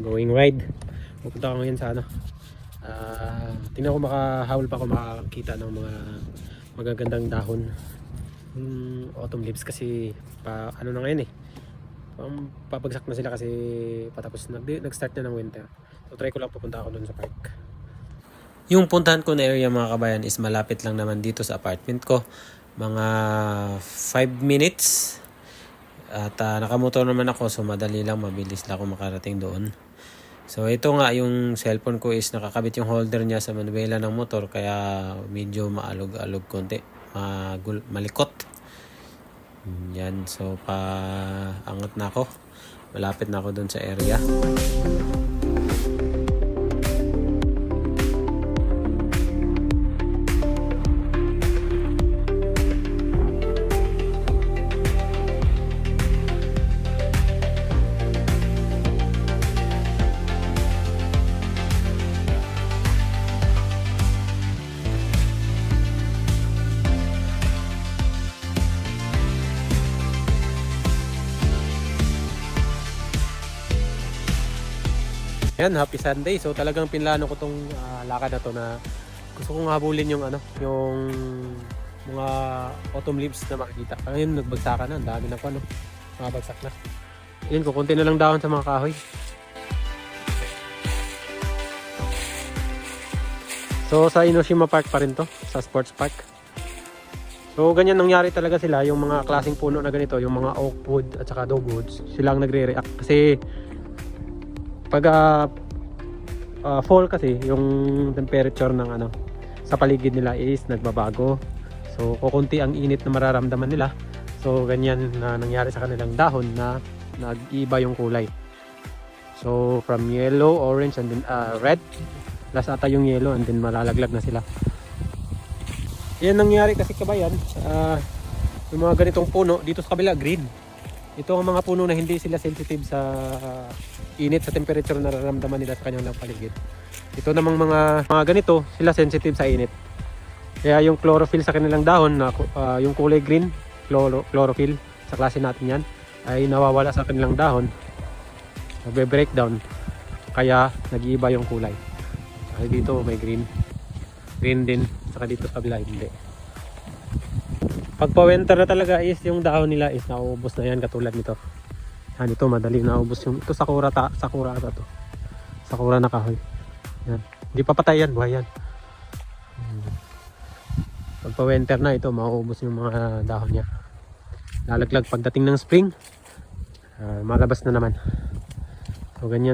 going ride. Pupunta ako ngayon sa ano, tingnan ko makahawal pa ako makakita ng mga magagandang dahon, autumn leaves, kasi ano na ngayon papagsak na sila kasi patapos nag-start na ng winter. So try ko lang pupunta ako dun sa park. Yung puntahan ko na area mga kabayan is malapit lang naman dito sa apartment ko, mga 5 minutes. At nakamotor naman ako, so madali lang, mabilis lang ako makarating doon. So ito nga, yung cellphone ko is nakakabit yung holder niya sa manuela ng motor, kaya medyo maalog-alog konti, malikot. Yan, so paangat na ako, malapit na ako doon sa area. Yan, happy Sunday. So talagang pinlano ko tong lakad na to, na gusto kong habulin yung yung mga autumn leaves na makikita. Ngayon nagbagsakan na, ang dami na pa nakabagsak na. Yan, kukunti na lang dahon sa mga kahoy. So sa Enoshima Park pa rin to, sa sports park. So ganyan nangyari talaga sila, yung mga klaseng puno na ganito, yung mga oak wood at saka dogwoods, silang nagre-react kasi pag fall kasi yung temperature ng sa paligid nila is nagbabago. So kukunti ang init na mararamdaman nila. So ganyan na nangyari sa kanilang dahon, na nag-iba yung kulay. So from yellow, orange, and then red. Last ata yung yellow, and then malalaglag na sila. Yan nangyari kasi kabayan, yung mga ganitong puno dito sa kabila green. Ito ang mga puno na hindi sila sensitive sa init, sa temperature na nararamdaman nila sa kanyang paligid. Ito namang mga ganito, sila sensitive sa init. Kaya yung chlorophyll sa kanilang dahon, yung kulay green, chlorophyll sa klase natin yan, ay nawawala sa kanilang dahon, nagbe-breakdown, kaya nag-iiba yung kulay. Ay dito may green din, saka dito sa kabila hindi. Pag pa-winter na talaga is yung dahon nila is nauubos na yan, katulad nito. Yan, ito madaling naubos yung ito, sakura ata to. Sakura na kahoy. Yan. Hindi pa patay yan, buhay yan. Pag pa-winter na ito, mauubos yung mga dahon niya. Lalaglag pagdating ng spring, malabas na naman. So ganyan.